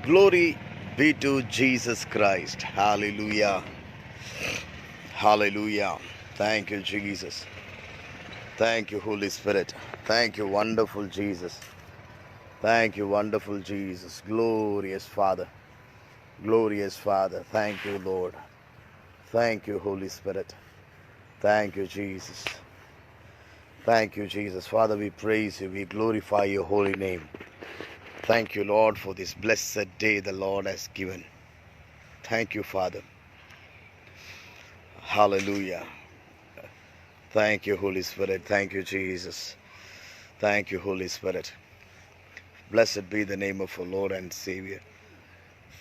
Glory be to Jesus Christ. Hallelujah. Hallelujah. Thank you, Jesus. Thank you, Holy Spirit. Thank you, wonderful Jesus. Thank you, wonderful Jesus. Glorious Father. Glorious Father. Thank you, Lord. Thank you, Holy Spirit. Thank you, Jesus. Thank you, Jesus. Father, we praise you. We glorify your holy name. Thank you, Lord, for this blessed day the Lord has given. Thank you, Father. Hallelujah. Thank you, Holy Spirit. Thank you, Jesus. Thank you, Holy Spirit. Blessed be the name of our Lord and Savior.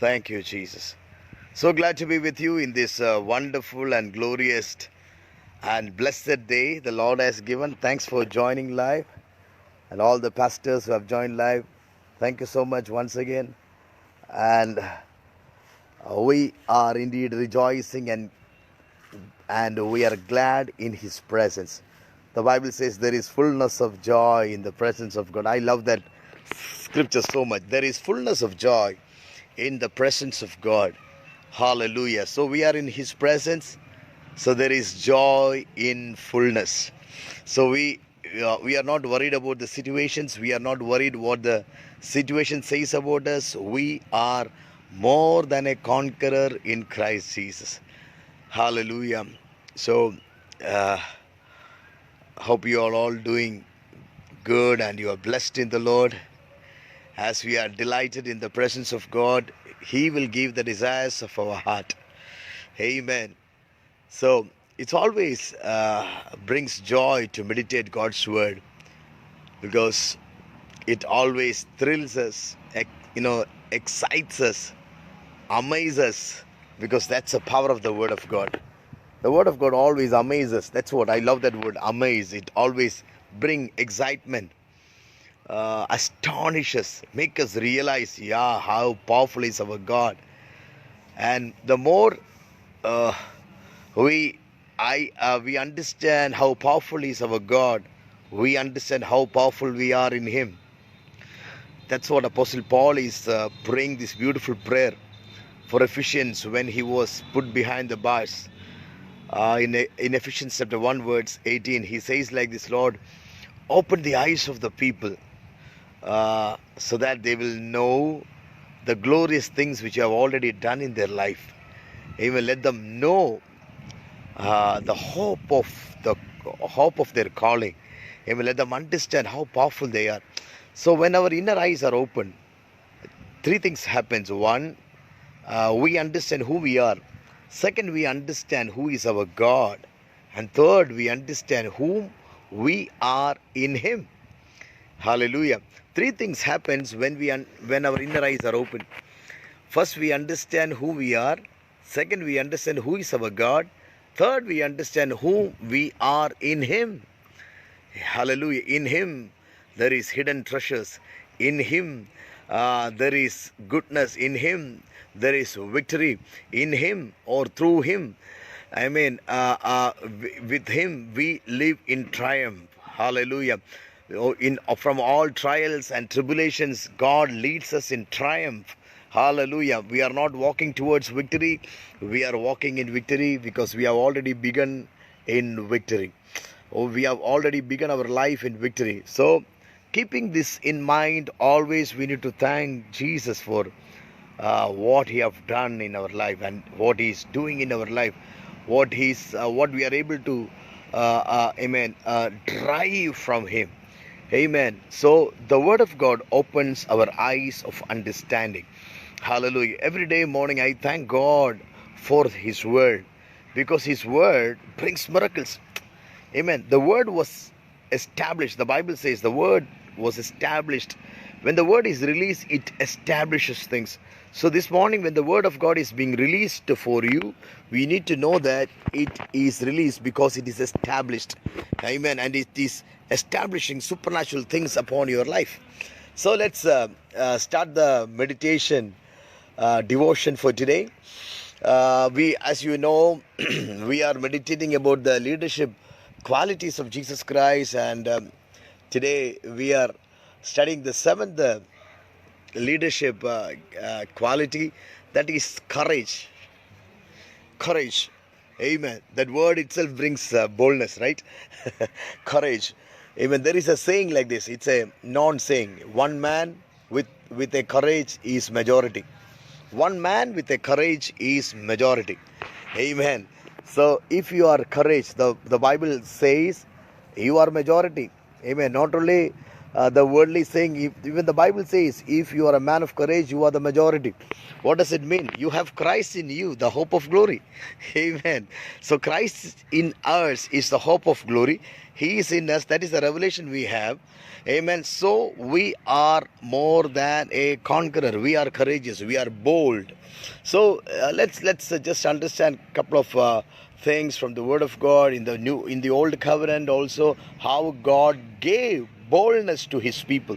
Thank you, Jesus. So glad to be with you in this wonderful and glorious and blessed day the Lord has given. Thanks for joining live, and all the pastors who have joined live. Thank you so much once again. And we are indeed rejoicing and we are glad in His presence. The Bible says there is fullness of joy in the presence of God. I love that scripture so much. There is fullness of joy in the presence of God. Hallelujah. So we are in His presence. So there is joy in fullness. So we are not worried about the situations. We are not worried what the situation says about us. We are more than a conqueror in Christ Jesus. Hallelujah. So uh, hope you are all doing good and you are blessed in the Lord. As we are delighted in the presence of God, He will give the desires of our heart. Amen. So it always brings joy to meditate God's word, because it always thrills us, excites us, amazes us, because that's the power of the word of God. The word of God always amazes. That's what I love, that word amaze. It always bring excitement, astonishes, make us realize, how powerful is our God. And the more uh, we understand how powerful is our God, we understand how powerful we are in Him. That's what Apostle Paul is praying this beautiful prayer for Ephesians when he was put behind the bars. In Ephesians chapter 1 verse 18, he says like this: Lord, open the eyes of the people so that they will know the glorious things which you have already done in their life. Even let them know the hope of their calling. Even let them understand how powerful they are. So when our inner eyes are open, three things happens. One, we understand who we are. Second, we understand who is our God. And third, we understand whom we are in Him. Hallelujah. Three things happens when our inner eyes are open. First, we understand who we are. Second, we understand who is our God. Third, we understand who we are in Him. Hallelujah. In Him there is hidden treasures. In Him there is goodness. In Him there is victory. In Him or through Him, with Him we live in triumph. Hallelujah. From all trials and tribulations, God leads us in triumph. Hallelujah. We are not walking towards victory. We are walking in victory because we have already begun in victory. We have already begun our life in victory. So, keeping this in mind, always we need to thank Jesus for what He have done in our life and what He is doing in our life, what we are able to, drive from Him. Amen. So the Word of God opens our eyes of understanding. Hallelujah. Every day morning I thank God for His Word, because His Word brings miracles. Amen. The Word was established. The Bible says the Word was established. When the Word is released, it establishes things. So this morning when the Word of God is being released for you, we need to know that it is released because it is established. Amen. And it is establishing supernatural things upon your life. So let's start the meditation devotion for today. As you know, we are meditating about the leadership qualities of Jesus Christ, and today we are studying the seventh leadership quality, that is courage. Courage. Amen. That word itself brings boldness, right? Courage. Amen. There is a saying like this. It's a non-saying. One man with a courage is majority. One man with a courage is majority. Amen. So if you are courage, the Bible says you are majority. Amen. Not only the worldly saying, even the Bible says, if you are a man of courage, you are the majority. What does it mean? You have Christ in you, the hope of glory. Amen. So Christ in us is the hope of glory. He is in us. That is the revelation we have. Amen. So we are more than a conqueror. We are courageous. We are bold. So let's just understand a couple of things from the Word of God in the Old Covenant. Also, how God gave boldness to His people,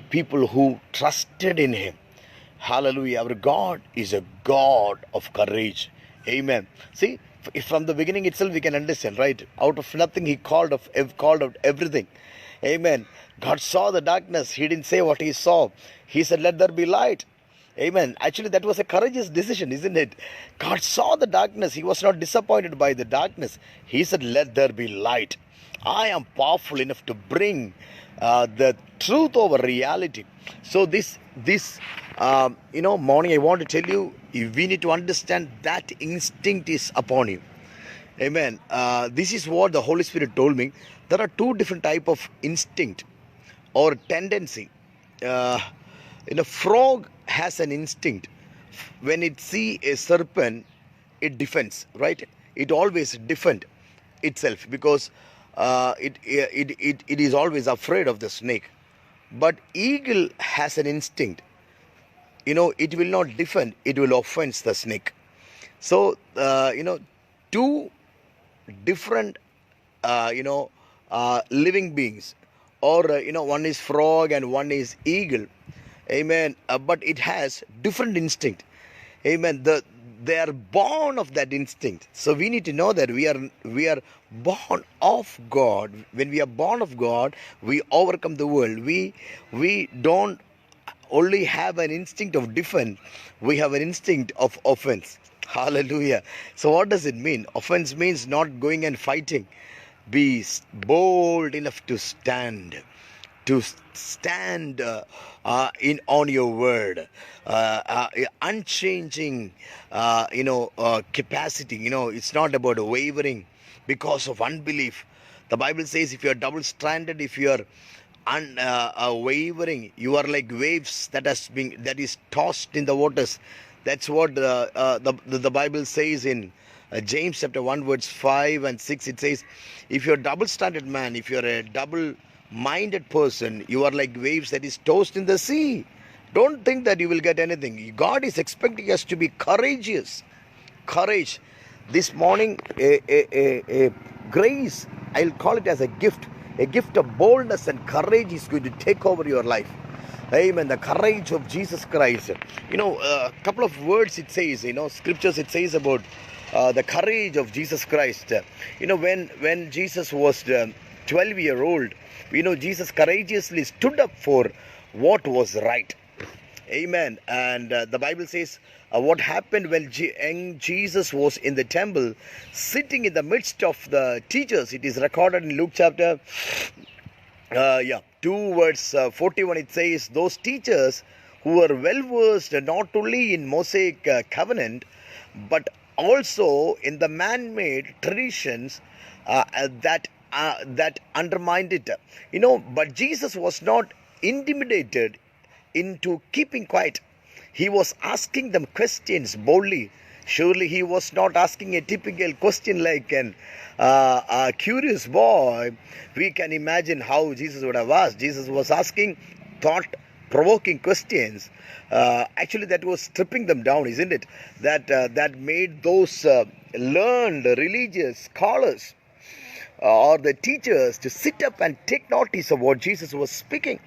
people who trusted in Him. Hallelujah. Our God is a God of courage. Amen. See, from the beginning itself we can understand, right? Out of nothing He called out everything. Amen. God saw the darkness. He didn't say what He saw. He said, let there be light. Amen. Actually, that was a courageous decision, isn't it? God saw the darkness. He was not disappointed by the darkness. He said, let there be light. I am powerful enough to bring the truth over reality. So this morning, I want to tell you, we need to understand that instinct is upon you. Amen. This is what the Holy Spirit told me. There are two different type of instinct or tendency. Frog has an instinct. When it see a serpent, it defends, right? It always defend itself because it is always afraid of the snake. But eagle has an instinct. It will not defend, it will offense the snake. So two different living beings, or one is frog and one is eagle. Amen. But it has different instinct. Amen. They are born of that instinct. So we need to know that we are born of God. When we are born of God, we overcome the world. We don't only have an instinct of defense, we have an instinct of offense. Hallelujah. So what does it mean? Offense means not going and fighting. Be bold enough to stand in on your word, unchanging capacity. It's not about wavering because of unbelief. The Bible says if you are double-stranded, if you are wavering, you are like waves that is tossed in the waters. That's what the Bible says in James chapter 1 verse 5 and 6. It says, if you're a double-standard man, if you're a double-minded person, you are like waves that is tossed in the sea. Don't think that you will get anything. God is expecting us to be courageous. Courage. This morning, a grace, I'll call it as a gift of boldness and courage is going to take over your life. Amen. The courage of Jesus Christ. A couple of words it says, scriptures it says about the courage of Jesus Christ. When Jesus was 12-year-old, Jesus courageously stood up for what was right. Amen. And the Bible says what happened when Jesus was in the temple, sitting in the midst of the teachers. It is recorded in Luke chapter 2 verse 41. It says, those teachers who were well versed not only in Mosaic covenant, but also in the man-made traditions that undermined it. But Jesus was not intimidated into keeping quiet. He was asking them questions boldly. Surely he was not asking a typical question like a curious boy. We can imagine how Jesus would have asked. Jesus was asking thought-provoking questions. Actually, that was stripping them down, isn't it? That made those learned religious scholars or the teachers to sit up and take notice of what Jesus was speaking.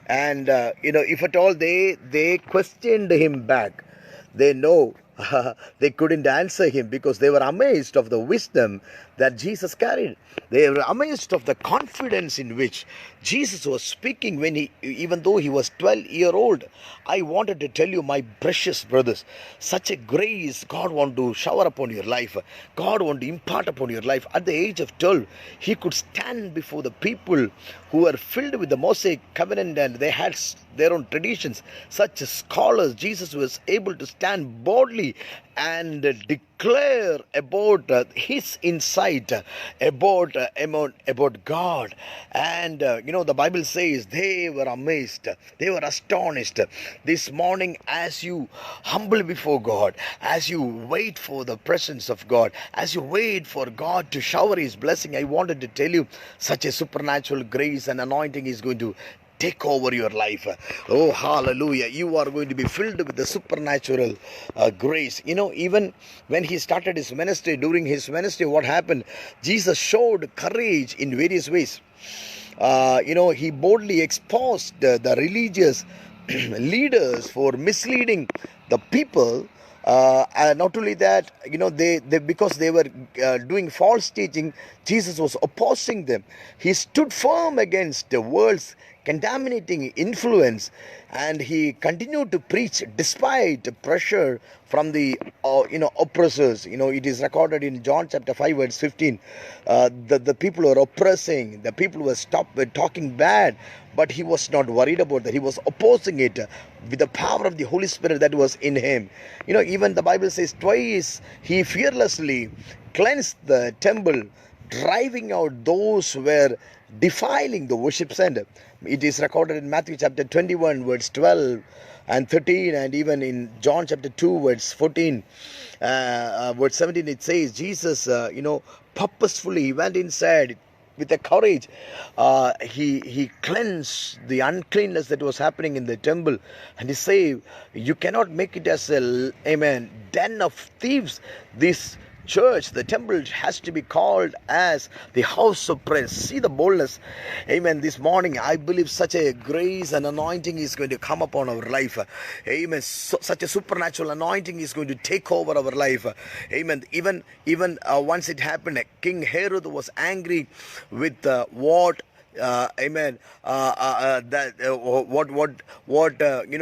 And if at all they questioned him back, they know they couldn't answer him because they were amazed of the wisdom that Jesus carried. They were amazed of the confidence in which Jesus was speaking when even though he was 12-year-old. I wanted to tell you, my precious brothers, such a grace God want to shower upon your life. God want to impart upon your life. At the age of 12, he could stand before the people who were filled with the Mosaic covenant and they had their own traditions. Such scholars, Jesus was able to stand boldly and declare about his insight about God. And the Bible says they were amazed, they were astonished. This morning, as you humble before God, as you wait for the presence of God, as you wait for God to shower his blessing, I wanted to tell you, such a supernatural grace and anointing is going to take over your life. Oh, hallelujah. You are going to be filled with the supernatural grace. Even when he started his ministry, during his ministry, what happened? Jesus showed courage in various ways. He boldly exposed the religious leaders for misleading the people. And not only that, they because they were doing false teaching, Jesus was opposing them. He stood firm against the world's contaminating influence, and he continued to preach despite pressure from the oppressors. It is recorded in John chapter 5 verse 15. The people were oppressing, the people were talking bad, but he was not worried about that. He was opposing it with the power of the Holy Spirit that was in him. Even the Bible says twice he fearlessly cleansed the temple, driving out those who were defiling the worship center. It is recorded in Matthew chapter 21 verse 12 and 13, and even in John chapter 2 verse 14, verse 17, it says Jesus purposefully went inside with a courage. He cleansed the uncleanness that was happening in the temple, and he said, you cannot make it as a den of thieves. This church, the temple, has to be called as the house of prayer. See the boldness. Amen. This morning, I believe such a grace and anointing is going to come upon our life. Amen. Such a supernatural anointing is going to take over our life. Amen. Even once it happened, King Herod was angry with what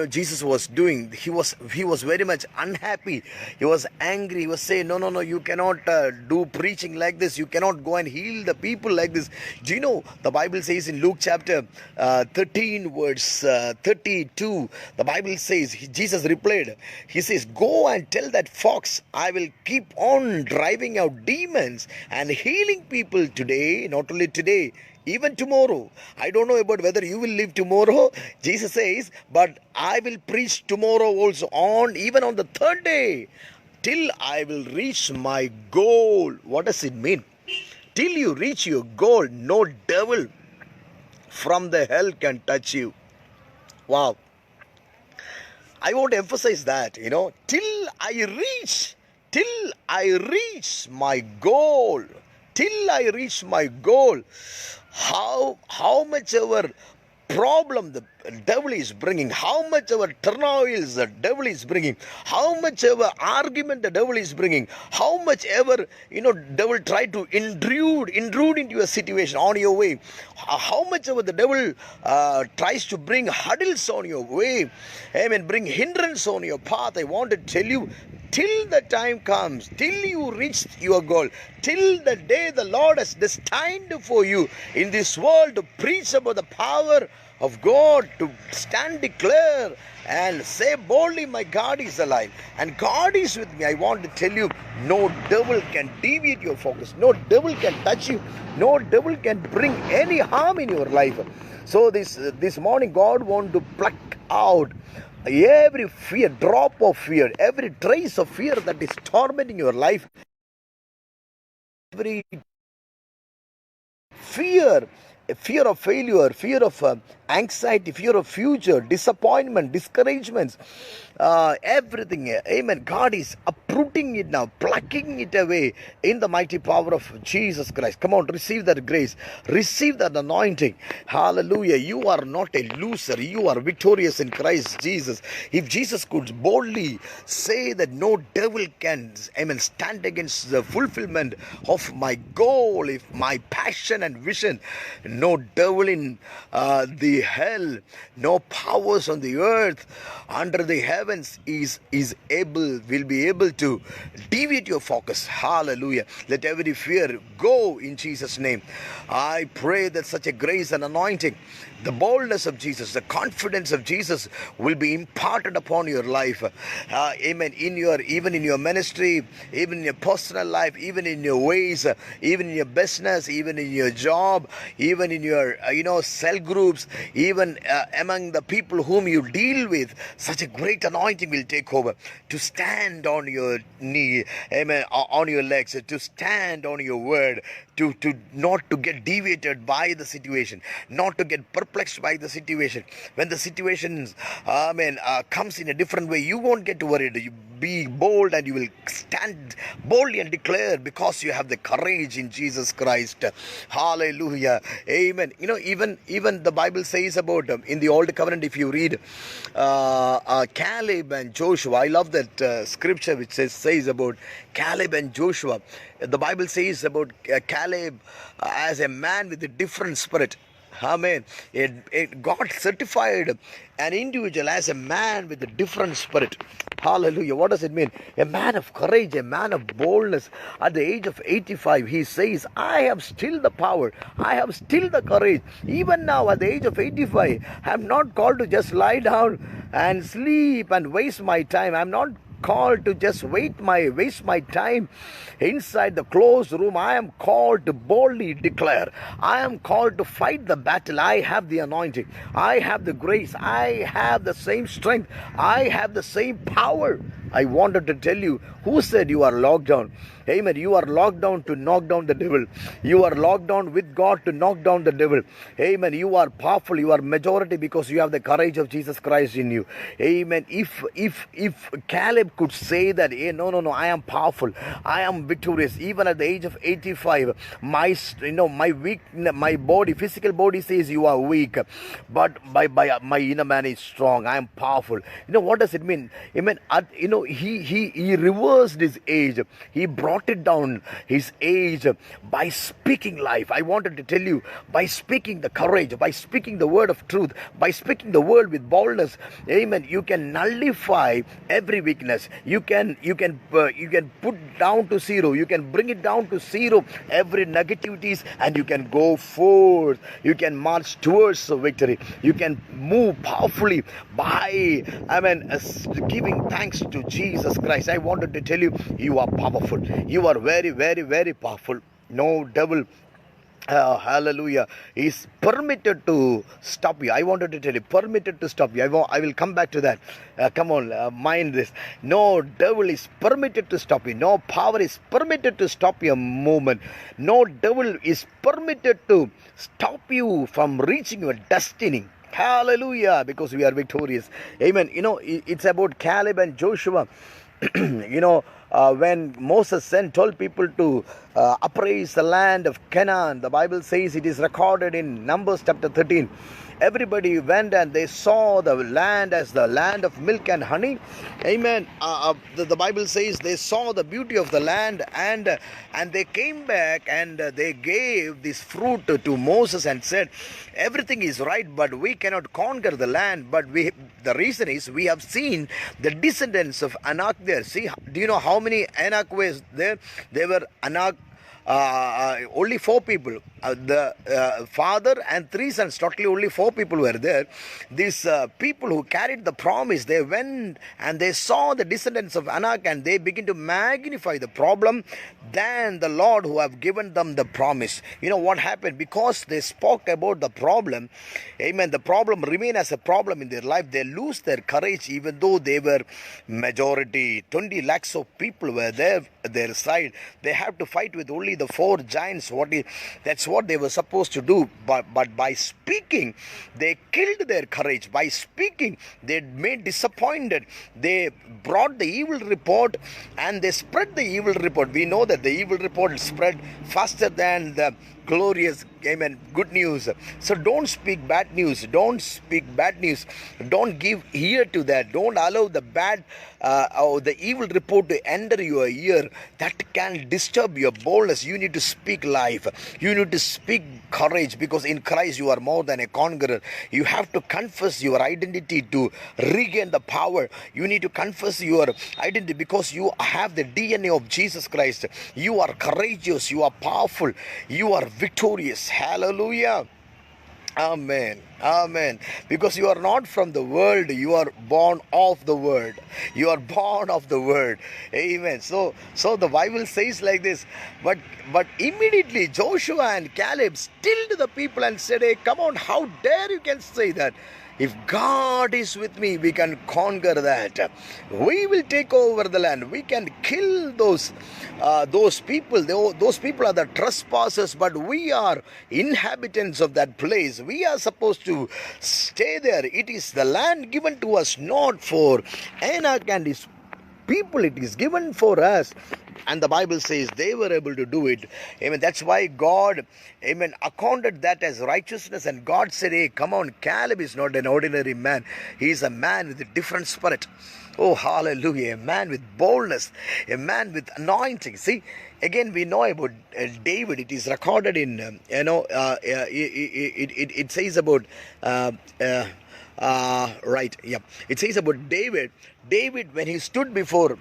Jesus was doing. He was very much unhappy. He was angry. He was saying, no, you cannot do preaching like this. You cannot go and heal the people like this. Do you know the Bible says in Luke chapter 13 verse 32, the Bible says, Jesus replied, he says, go and tell that fox, I will keep on driving out demons and healing people today, not only today, even tomorrow. I don't know about whether you will live tomorrow. Jesus says, but I will preach tomorrow also, even on the third day, till I will reach my goal. What does it mean? Till you reach your goal, no devil from the hell can touch you. Wow. I want to emphasize that, till I reach my goal, till I reach my goal, how much ever problem the devil is bringing, how much ever turmoils the devil is bringing, how much ever argument the devil is bringing, how much ever devil try to intrude into a situation on your way, how much ever the devil tries to bring hurdles on your way, bring hindrance on your path. I want to tell you, till the time comes, till you reach your goal, till the day the Lord has destined for you in this world to preach about the power of God, to stand, declare, and say boldly, my God is alive and God is with me. I want to tell you, no devil can deviate your focus. No devil can touch you. No devil can bring any harm in your life. So this morning, God wants to pluck out every fear, drop of fear, every trace of fear that is tormenting your life, every fear of failure, fear of anxiety, fear of future, disappointment, discouragements, everything. Amen. God is uprooting it now, plucking it away in the mighty power of Jesus Christ. Come on, receive that grace, receive that anointing. Hallelujah. You are not a loser, you are victorious in Christ Jesus. If Jesus could boldly say that no devil can, amen, stand against the fulfillment of my goal, if my passion and vision, no devil in the hell, no powers on the earth, under the heavens will be able to deviate your focus. Hallelujah. Let every fear go in Jesus' name. I pray that such a grace and anointing, the boldness of Jesus, the confidence of Jesus will be imparted upon your life. Amen. Even in your ministry, even in your personal life, even in your ways, even in your business, even in your job, even in your cell groups, even among the people whom you deal with, such a great anointing will take over to stand on your knee, amen, on your legs, to stand on your word, to not to get deviated by the situation, not to get perplexed by the situation. When the situations comes in a different way, you won't get worried. You be bold and you will stand boldly and declare, because you have the courage in Jesus Christ. Hallelujah. Amen. Even the Bible says about in the Old Covenant, if you read Caleb and Joshua, I love that scripture which says about Caleb and Joshua. The Bible says about Caleb as a man with a different spirit. Amen. God certified an individual as a man with a different spirit. Hallelujah. What does it mean? A man of courage, a man of boldness. At the age of 85, he says, I have still the power. I have still the courage. Even now, at the age of 85, I am not called to just lie down and sleep and waste my time. I am not called to just waste my time inside the closed room. I am called to boldly declare. I am called to fight the battle. I have the anointing. I have the grace. I have the same strength. I have the same power. I wanted to tell you, who said you are locked down? Amen. You are locked down to knock down the devil. You are locked down with God to knock down the devil. Amen. You are powerful. You are majority because you have the courage of Jesus Christ in you. Amen. If Caleb could say that, hey, no, I am powerful, I am victorious, even at the age of 85, my body, physical body says you are weak, but my inner man is strong. I am powerful. What does it mean? Amen. He reversed his age. He brought it down, his age, by speaking life. I wanted to tell you, by speaking the courage, by speaking the word of truth, by speaking the word with boldness, amen, you can nullify every weakness. You can put down to zero. You can bring it down to zero every negativities, and you can go forth. You can march towards the victory. You can move powerfully by giving thanks to Jesus Christ. I wanted to tell you, you are powerful. You are very, very, very powerful. No devil, hallelujah, is permitted to stop you. I wanted to tell you, permitted to stop you. I will come back to that. Come on, mind this. No devil is permitted to stop you. No power is permitted to stop your movement. No devil is permitted to stop you from reaching your destiny. Hallelujah, because we are victorious. Amen. It's about Caleb and Joshua. When Moses told people to appraise the land of Canaan, the Bible says, it is recorded in Numbers chapter 13. Everybody went and they saw the land as the land of milk and honey. Amen. The Bible says they saw the beauty of the land, and they came back and they gave this fruit to Moses and said, everything is right, but we cannot conquer the land. But the reason is, we have seen the descendants of Anak there. See, do you know how many Anak were there? They were Anak. Only 4 people, the father and 3 sons, totally only 4 people were there. These people who carried the promise, they went and they saw the descendants of Anak, and they begin to magnify the problem than the Lord who have given them the promise. You know what happened? Because they spoke about the problem, amen, the problem remain as a problem in their life. They lose their courage, even though they were majority. 20 lakhs of people were there, their side. They have to fight with only the 4 giants. That's what they were supposed to do. But by speaking, they killed their courage. By speaking, they made disappointed. They brought the evil report and they spread the evil report. We know that the evil report spread faster than the glorious, amen, good news. So don't speak bad news. Don't speak bad news. Don't give ear to that. Don't allow the bad or the evil report to enter your ear. That can disturb your boldness. You need to speak life. You need to speak courage, because in Christ you are more than a conqueror. You have to confess your identity to regain the power. You need to confess your identity because you have the DNA of Jesus Christ. You are courageous. You are powerful. You are victorious. Hallelujah. Amen. Amen. Because you are not from the world, you are born of the word. You are born of the word. Amen. So the Bible says like this. But immediately Joshua and Caleb stilled the people and said, hey, come on, how dare you can say that? If God is with me, we can conquer that. We will take over the land. We can kill those people. Those people are the trespassers, but we are inhabitants of that place. We are supposed to stay there. It is the land given to us, not for Anak and his people. It is given for us. And the Bible says they were able to do it. Amen. That's why God, amen, accounted that as righteousness. And God said, hey, come on, Caleb is not an ordinary man. He is a man with a different spirit. Oh, hallelujah. A man with boldness. A man with anointing. See, again, we know about David. It is recorded in, it says about, right, yeah. It says about David. David, when he stood before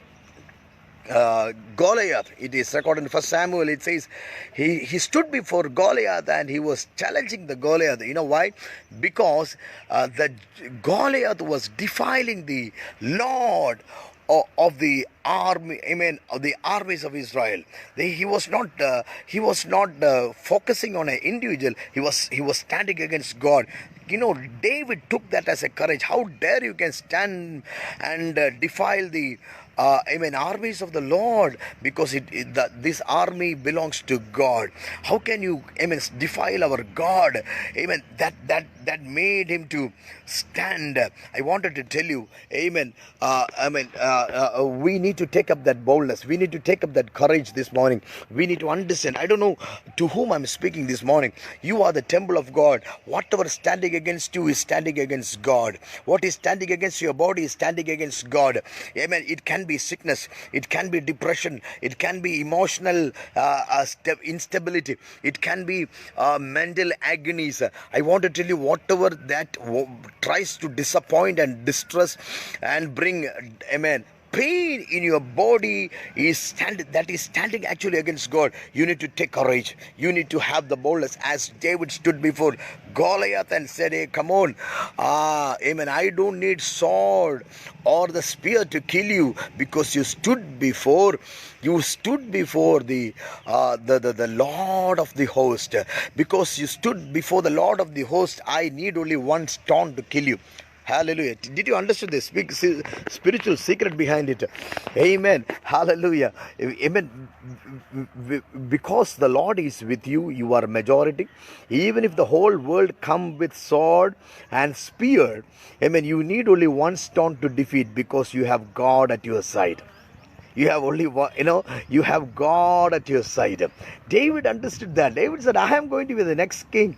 Goliath, it is recorded in 1 Samuel. It says he stood before Goliath and he was challenging the Goliath. You know why? Because the Goliath was defiling the Lord of the army, amen, of the armies of Israel. He was not focusing on an individual. He was standing against God. You know, David took that as a courage. How dare you can stand and defile the armies of the Lord, because this army belongs to God. How can you, defile our God? Amen. That made him to stand. I wanted to tell you, amen. We need to take up that boldness. We need to take up that courage this morning. We need to understand. I don't know to whom I'm speaking this morning. You are the temple of God. Whatever standing against you is standing against God. What is standing against your body is standing against God. Amen. It can be sickness, it can be depression, it can be emotional instability, it can be mental agonies. I want to tell you, whatever that tries to disappoint and distress and bring, pain in your body is standing actually against God. You need to take courage. You need to have the boldness, as David stood before Goliath and said, hey, come on, I don't need sword or the spear to kill you, because you stood before the Lord of the host. Because you stood before the Lord of the host, I need only one stone to kill you. Hallelujah. Did you understand the spiritual secret behind it? Amen. Hallelujah. Amen. Because the Lord is with you, you are majority. Even if the whole world come with sword and spear, amen, you need only one stone to defeat, because you have God at your side. You have only one, you have God at your side. David understood that. David said, I am going to be the next king.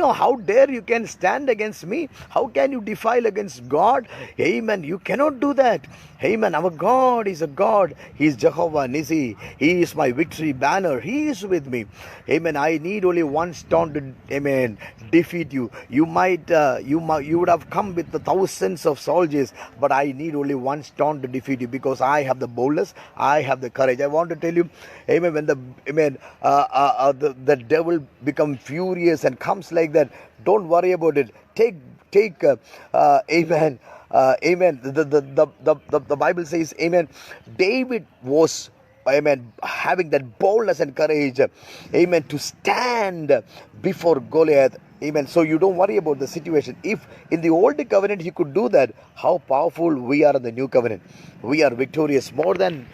How dare you can stand against me? How can you defile against God? Amen. You cannot do that. Amen. Our God is a God. He is Jehovah Nissi. He is my victory banner. He is with me. Amen. I need only one stone to, defeat you. You would have come with the thousands of soldiers, but I need only one stone to defeat you, because I have the boldness. I have the courage. I want to tell you, amen, when the devil becomes furious and comes like that, don't worry about it. Take amen. Amen. The Bible says, amen, David was, amen, having that boldness and courage, amen, to stand before Goliath. Amen. So you don't worry about the situation. If in the old covenant he could do that, how powerful we are in the new covenant. We are victorious, more than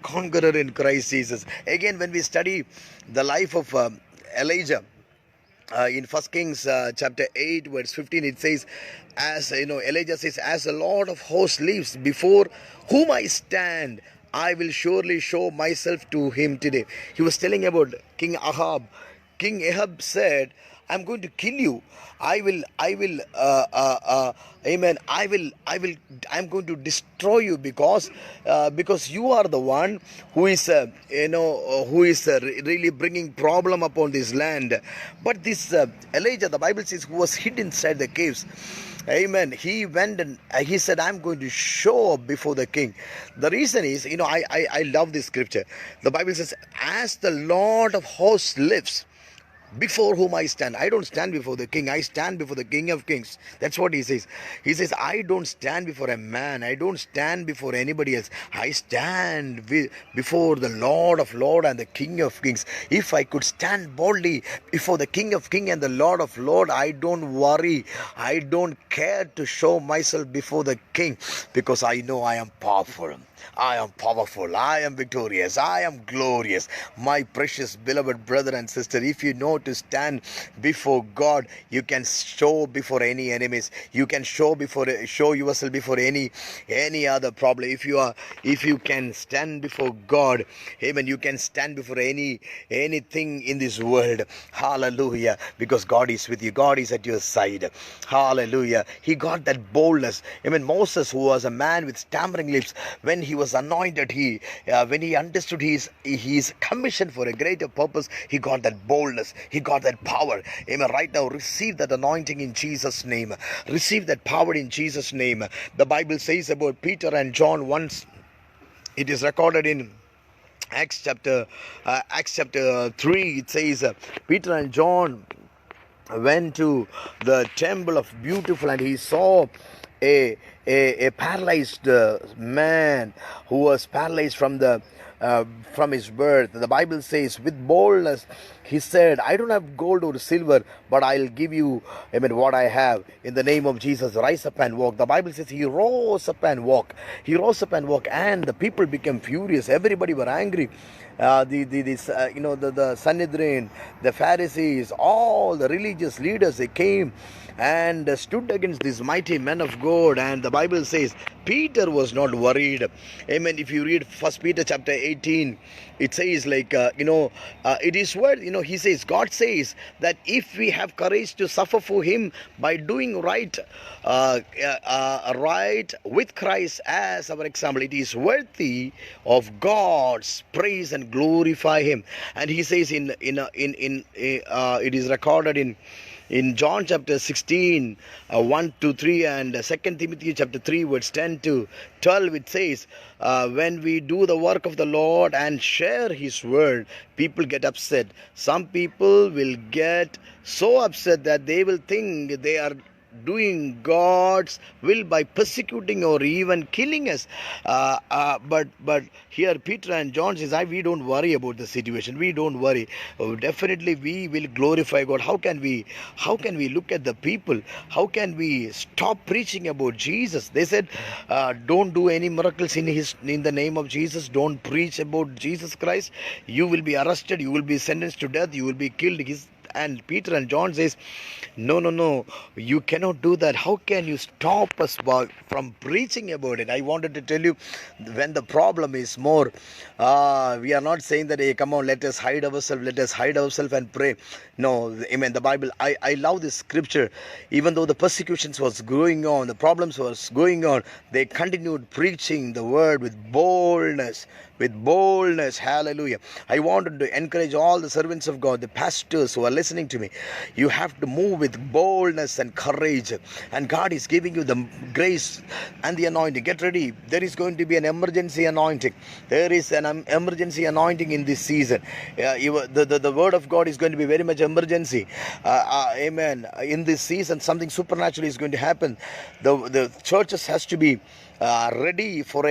conqueror in Christ Jesus. Again, when we study the life of Elijah. In First Kings chapter 8 verse 15, it says, as Elijah says, as the Lord of hosts lives, before whom I stand, I will surely show myself to him today. He was telling about King Ahab. King Ahab said, I'm going to kill you. Amen. I'm going to destroy you because you are the one who is, really bringing problem upon this land. But this Elijah, the Bible says, who was hid inside the caves. Amen. He went and he said, I'm going to show up before the king. The reason is, I love this scripture. The Bible says, as the Lord of hosts lives, before whom I stand. I don't stand before the king. I stand before the King of Kings. That's what he says. He says, I don't stand before a man. I don't stand before anybody else. I stand before the Lord of Lords and the King of Kings. If I could stand boldly before the King of Kings and the Lord of Lords, I don't worry. I don't care to show myself before the king, because I know I am powerful. I am powerful. I am victorious. I am glorious. My precious beloved brother and sister, if you know to stand before God, you can show before any enemies. You can show yourself before any other problem. If you can stand before God, amen, you can stand before anything in this world. Hallelujah. Because God is with you. God is at your side. Hallelujah. He got that boldness. Amen. Moses, who was a man with stammering lips, when he was anointed, when he understood his commission for a greater purpose, he got that boldness, he got that power. Amen. Right now, receive that anointing in Jesus' name. Receive that power in Jesus' name. The Bible says about Peter and John once. It is recorded in Acts chapter 3. It says Peter and John went to the temple of Beautiful, and he saw a paralyzed man who was paralyzed from his birth. The Bible says, with boldness he said, I don't have gold or silver, but I'll give you, amen, what I have. In the name of Jesus, rise up and walk. The Bible says he rose up and walked. He rose up and walked, and the people became furious. Everybody were angry. The Sanhedrin, the Pharisees, all the religious leaders, they came and stood against this mighty man of God. And the Bible says Peter was not worried. Amen. If you read First Peter chapter 18, it says it is word. He says, God says that if we have courage to suffer for him by doing right with Christ as our example, it is worthy of God's praise and glorify him. And he says it is recorded in John chapter 16, 1 to 3, and 2 Timothy chapter 3, verse 10 to 12, it says, when we do the work of the Lord and share his word, people get upset. Some people will get so upset that they will think they are doing God's will by persecuting or even killing us. But here Peter and John says, we don't worry about the situation. We don't worry. Definitely we will glorify God. How can we look at the people? How can we stop preaching about Jesus? They said, don't do any miracles in the name of Jesus. Don't preach about Jesus Christ. You will be arrested. You will be sentenced to death. You will be killed. And Peter and John says, no, you cannot do that. How can you stop us from preaching about it? I wanted to tell you, when the problem is more, we are not saying that, hey, come on, let us hide ourselves and pray. No, amen. The Bible, I love this scripture. Even though the persecutions was going on, the problems was going on, they continued preaching the word with boldness. Hallelujah. I wanted to encourage all the servants of God, the pastors who are listening to me. You have to move with boldness and courage, and God is giving you the grace and the anointing. Get ready. There is going to be an emergency anointing. There is an emergency anointing in this season. The word of God is going to be very much emergency. Amen. In this season, something supernatural is going to happen. The churches has to be ready for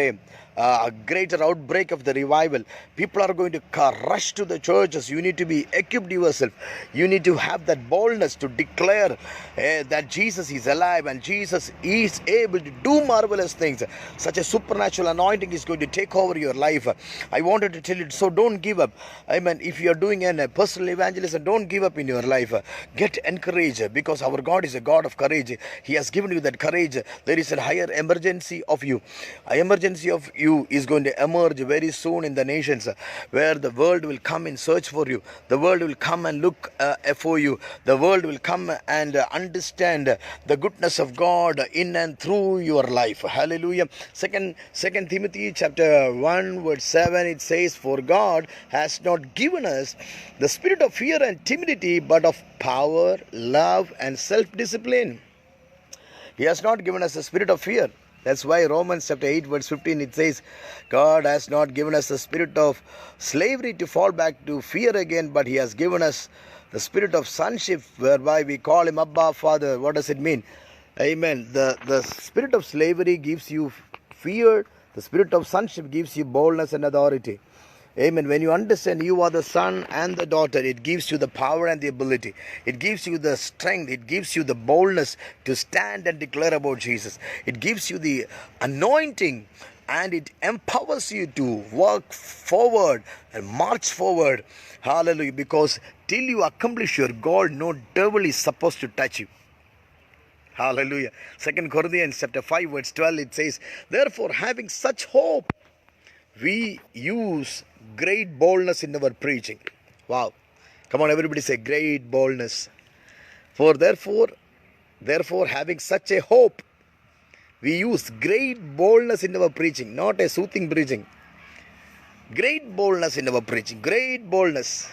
a greater outbreak of the revival. People are going to rush to the churches. You need to be equipped yourself. You need to have that boldness to declare that Jesus is alive and Jesus is able to do marvelous things. Such a supernatural anointing is going to take over your life. I wanted to tell you, so don't give up. Amen. If you are doing a personal evangelism, don't give up in your life. Get encouraged, because our God is a God of courage. He has given you that courage. There is a higher emergency of you. An emergency of you is going to emerge very soon in the nations, where the world will come in search for you. The world will come and look for you. The world will come and understand the goodness of God in and through your life. Hallelujah. Second Timothy chapter 1 verse 7, it says, "For God has not given us the spirit of fear and timidity, but of power, love, and self-discipline." He has not given us a spirit of fear. That's why Romans chapter 8 verse 15, it says, God has not given us the spirit of slavery to fall back to fear again, but He has given us the spirit of sonship, whereby we call Him Abba, Father. What does it mean? Amen. The spirit of slavery gives you fear. The spirit of sonship gives you boldness and authority. Amen. When you understand you are the son and the daughter, it gives you the power and the ability. It gives you the strength. It gives you the boldness to stand and declare about Jesus. It gives you the anointing, and it empowers you to work forward and march forward. Hallelujah. Because till you accomplish your goal, no devil is supposed to touch you. Hallelujah. 2 Corinthians chapter 5 verse 12, it says, "Therefore, having such hope, we use great boldness in our preaching." Wow. Come on, everybody say great boldness. For therefore, having such a hope, we use great boldness in our preaching, not a soothing preaching. Great boldness in our preaching. Great boldness.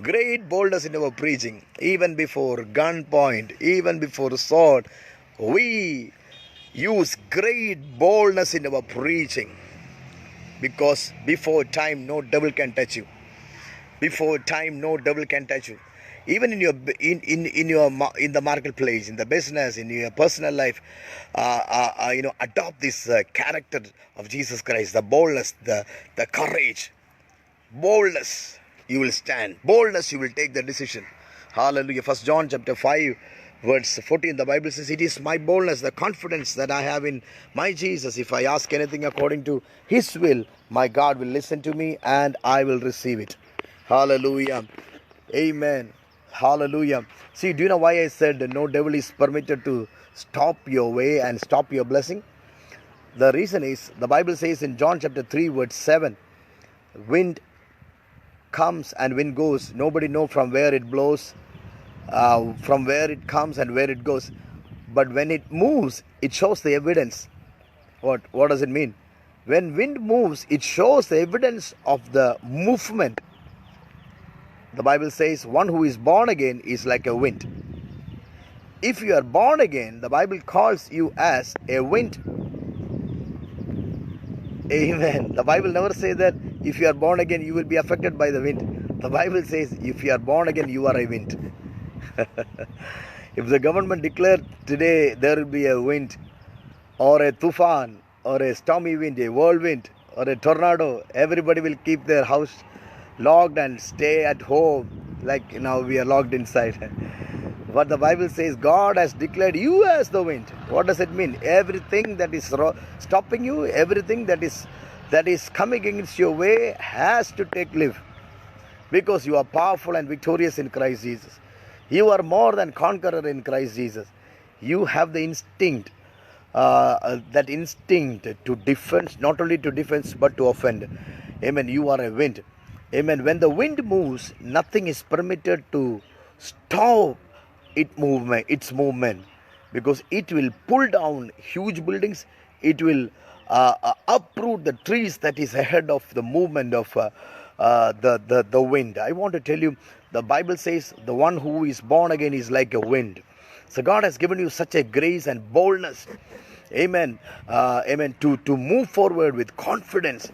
Great boldness in our preaching. Even before gunpoint, even before sword, we use great boldness in our preaching. Because before time, no devil can touch you. Before time, no devil can touch you. Even in the marketplace, in the business, in your personal life, adopt this character of Jesus Christ. The boldness, the courage. Boldness, you will stand. Boldness, you will take the decision. Hallelujah. 1 John chapter 5 verse 14, the Bible says, "It is my boldness, the confidence that I have in my Jesus. If I ask anything according to His will, my God will listen to me and I will receive it." Hallelujah. Amen. Hallelujah. See, do you know why I said no devil is permitted to stop your way and stop your blessing? The reason is, the Bible says in John chapter 3 verse 7, "Wind comes and wind goes. Nobody knows from where it blows, from where it comes and where it goes. But when it moves, it shows the evidence." What does it mean? When wind moves, it shows the evidence of the movement. The Bible says one who is born again is like a wind. If you are born again, the Bible calls you as a wind. Amen. The Bible never says that if you are born again, you will be affected by the wind. The Bible says if you are born again, you are a wind. If the government declared today there will be a wind or a tufan or a stormy wind, a whirlwind or a tornado, everybody will keep their house locked and stay at home, like now we are locked inside. But the Bible says God has declared you as the wind. What does it mean? Everything that is stopping you, everything that is coming against your way has to take leave, because you are powerful and victorious in Christ Jesus. You are more than conqueror in Christ Jesus. You have the instinct, that instinct to defense, not only to defense but to offend. Amen. You are a wind. Amen. When the wind moves, nothing is permitted to stop its movement, because it will pull down huge buildings. It will uproot the trees that is ahead of the movement of the wind. I want to tell you, the Bible says the one who is born again is like a wind. So God has given you such a grace and boldness, amen, amen, to move forward with confidence.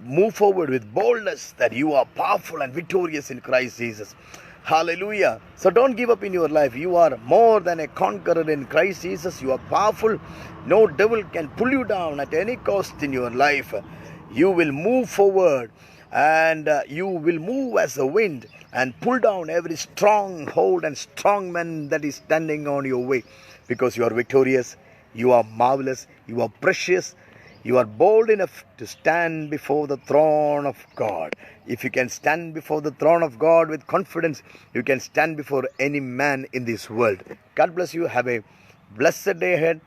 move forward with boldness that you are powerful and victorious in Christ Jesus. Hallelujah. So don't give up in your life. You are more than a conqueror in Christ Jesus. You are powerful. No devil can pull you down at any cost in your life. You will move forward, and you will move as a wind and pull down every stronghold and strong man that is standing on your way, because you are victorious, you are marvelous, you are precious, you are bold enough to stand before the throne of God. If you can stand before the throne of God with confidence, you can stand before any man in this world. God bless you. Have a blessed day ahead.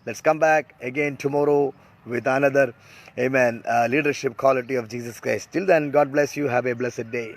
Let's come back again tomorrow with another, amen, leadership quality of Jesus Christ. Till then, God bless you. Have a blessed day.